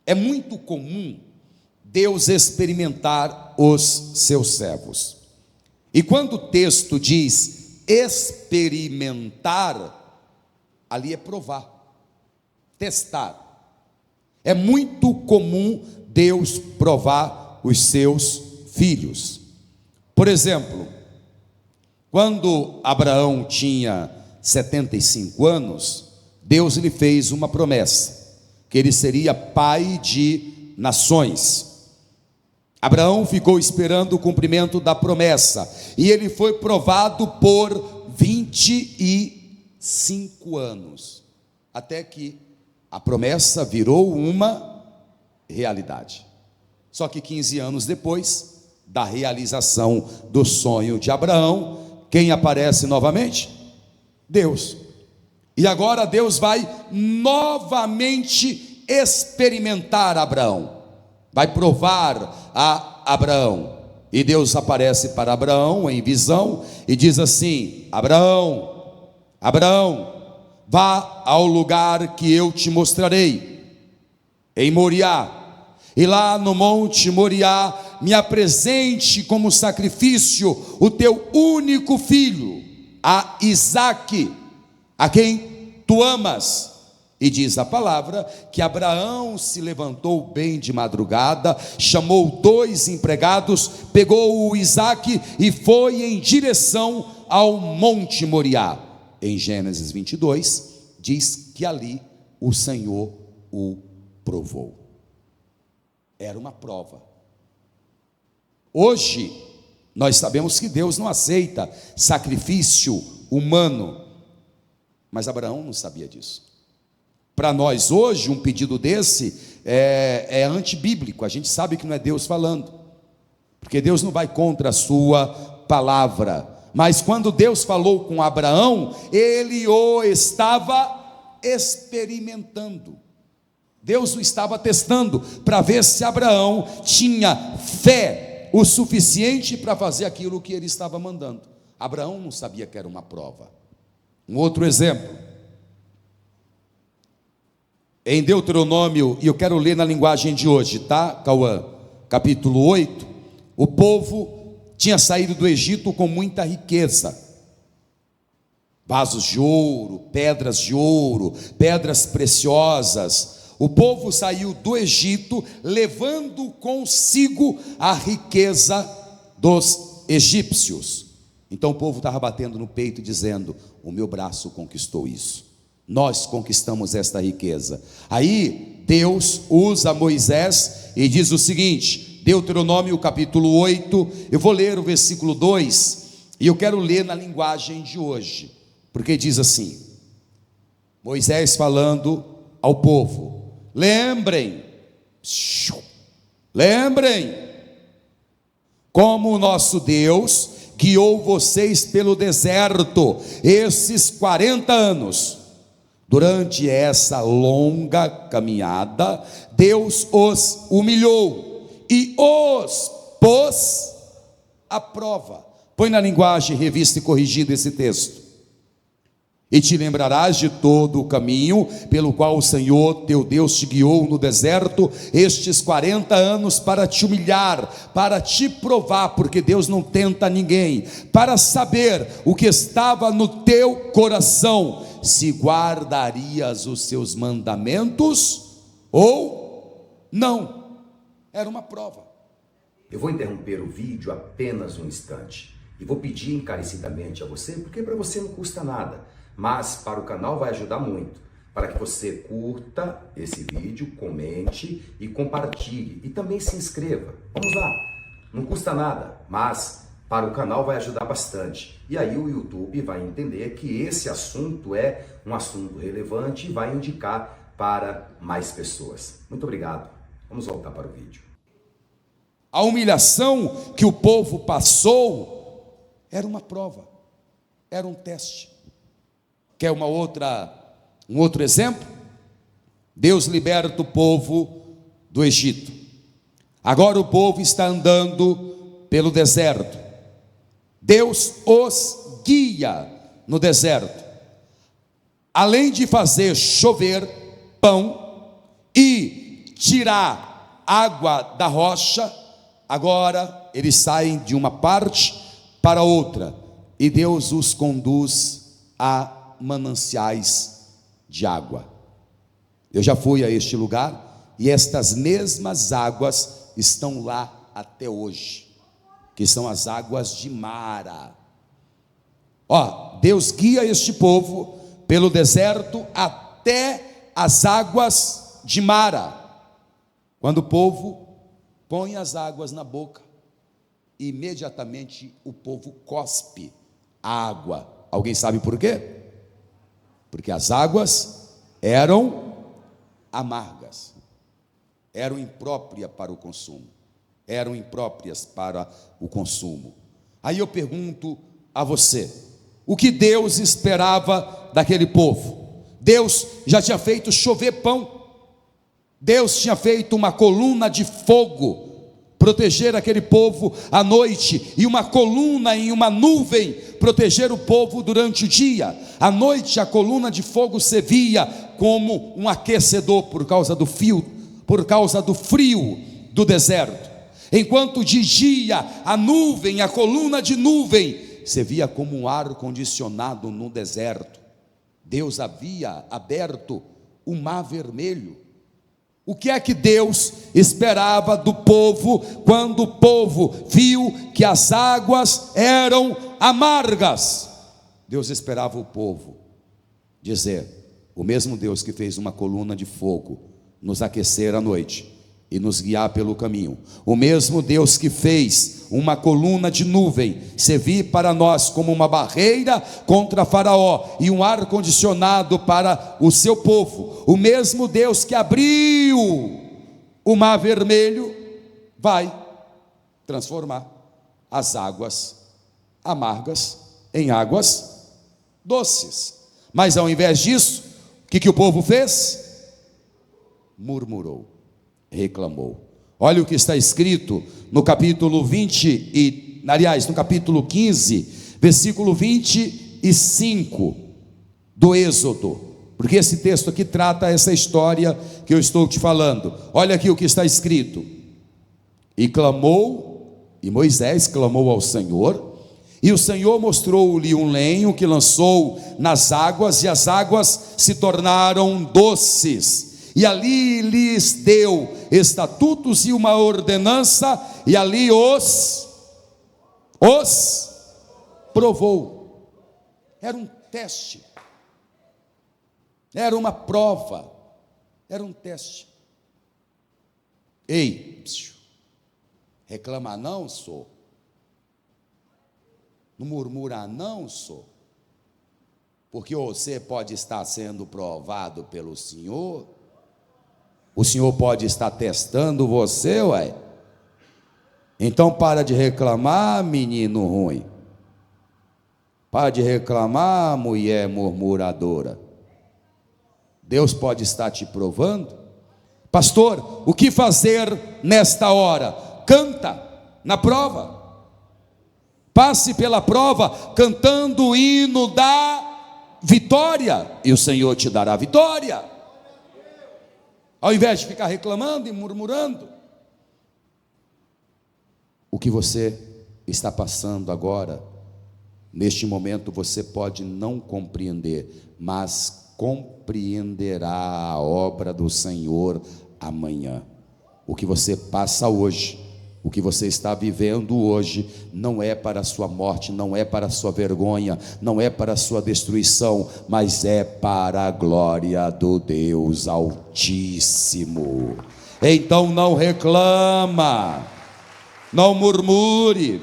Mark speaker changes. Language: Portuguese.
Speaker 1: É muito comum Deus experimentar os seus servos. E quando o texto diz experimentar, ali é provar, testar. É muito comum Deus provar os seus filhos. Por exemplo, quando Abraão tinha 75 anos, Deus lhe fez uma promessa, que ele seria pai de nações. Abraão ficou esperando o cumprimento da promessa, e ele foi provado por 25 anos, até que a promessa virou uma realidade. Só que 15 anos depois da realização do sonho de Abraão, quem aparece novamente? Deus. E agora Deus vai novamente experimentar Abraão, vai provar a Abraão. E Deus aparece para Abraão em visão e diz assim: Abraão, Abraão, vá ao lugar que eu te mostrarei, em Moriá, e lá no monte Moriá me apresente como sacrifício o teu único filho, a Isaque, a quem tu amas. E diz a palavra que Abraão se levantou bem de madrugada, chamou 2 empregados, pegou o Isaque e foi em direção ao monte Moriá. Em Gênesis 22 diz que ali o Senhor o provou. Era uma prova. Hoje nós sabemos que Deus não aceita sacrifício humano, mas Abraão não sabia disso. Para nós hoje, um pedido desse é antibíblico. A gente sabe que não é Deus falando, porque Deus não vai contra a sua palavra. Mas quando Deus falou com Abraão, ele o estava experimentando. Deus o estava testando para ver se Abraão tinha fé o suficiente para fazer aquilo que ele estava mandando. Abraão não sabia que era uma prova. Um outro exemplo, em Deuteronômio, e eu quero ler na linguagem de hoje, tá, Cauã? Capítulo 8, o povo tinha saído do Egito com muita riqueza, vasos de ouro, pedras preciosas. O povo saiu do Egito levando consigo a riqueza dos egípcios. Então o povo estava batendo no peito dizendo: o meu braço conquistou isso, nós conquistamos esta riqueza. Aí Deus usa Moisés e diz o seguinte, Deuteronômio capítulo 8, eu vou ler o versículo 2, e eu quero ler na linguagem de hoje, porque diz assim, Moisés falando ao povo: lembrem como o nosso Deus guiou vocês pelo deserto esses 40 anos. Durante essa longa caminhada, Deus os humilhou e os pôs à prova. Põe na linguagem revista e corrigida esse texto. E te lembrarás de todo o caminho pelo qual o Senhor teu Deus te guiou no deserto estes 40 anos para te humilhar, para te provar, porque Deus não tenta ninguém, para saber o que estava no teu coração, se guardarias os seus mandamentos ou não. Era uma prova.
Speaker 2: Eu vou interromper o vídeo apenas um instante e vou pedir encarecidamente a você, porque para você não custa nada, mas para o canal vai ajudar muito, para que você curta esse vídeo, comente e compartilhe, e também se inscreva. Vamos lá, não custa nada, mas para o canal vai ajudar bastante, e aí o YouTube vai entender que esse assunto é um assunto relevante e vai indicar para mais pessoas. Muito obrigado, vamos voltar para o vídeo.
Speaker 1: A humilhação que o povo passou era uma prova, era um teste. Quer um outro exemplo? Deus liberta o povo do Egito. Agora o povo está andando pelo deserto. Deus os guia no deserto. Além de fazer chover pão e tirar água da rocha, agora eles saem de uma parte para outra, e Deus os conduz a mananciais de água. Eu já fui a este lugar, e estas mesmas águas estão lá até hoje, que são as águas de Mara. Deus guia este povo pelo deserto até as águas de Mara. Quando o povo põe as águas na boca, imediatamente o povo cospe a água. Alguém sabe por quê? Porque as águas eram amargas, eram impróprias para o consumo, eram impróprias para o consumo. Aí eu pergunto a você, o que Deus esperava daquele povo? Deus já tinha feito chover pão, Deus tinha feito uma coluna de fogo, proteger aquele povo à noite, e uma coluna em uma nuvem, proteger o povo durante o dia. À noite a coluna de fogo servia como um aquecedor por causa do frio do deserto, enquanto de dia a nuvem, a coluna de nuvem, servia como um ar condicionado no deserto. Deus havia aberto o mar vermelho. O que é que Deus esperava do povo quando o povo viu que as águas eram amargas? Deus esperava o povo dizer: o mesmo Deus que fez uma coluna de fogo nos aquecer à noite e nos guiar pelo caminho, o mesmo Deus que fez uma coluna de nuvem servir para nós como uma barreira contra Faraó e um ar condicionado para o seu povo, o mesmo Deus que abriu o mar vermelho, vai transformar as águas amargas em águas doces. Mas ao invés disso, o que o povo fez? Murmurou, reclamou. Olha o que está escrito no capítulo no capítulo 15, versículo 25 do Êxodo, porque esse texto aqui trata essa história que eu estou te falando. Olha aqui o que está escrito: e Moisés clamou ao Senhor, e o Senhor mostrou-lhe um lenho que lançou nas águas, e as águas se tornaram doces. E ali lhes deu estatutos e uma ordenança, e ali os provou. Era um teste, era uma prova, era um teste. Ei, reclamar não, sou. Não murmurar não, sou. Porque você pode estar sendo provado pelo Senhor, o Senhor pode estar testando você, ué. Então para de reclamar, menino ruim. Para de reclamar, mulher murmuradora. Deus pode estar te provando. Pastor, o que fazer nesta hora? Canta na prova. Passe pela prova cantando o hino da vitória, e o Senhor te dará vitória. Ao invés de ficar reclamando e murmurando. O que você está passando agora, neste momento, você pode não compreender, mas compreenderá a obra do Senhor amanhã. O que você passa hoje, o que você está vivendo hoje, não é para a sua morte, não é para a sua vergonha, não é para a sua destruição, mas é para a glória do Deus Altíssimo. Então não reclama, não murmure,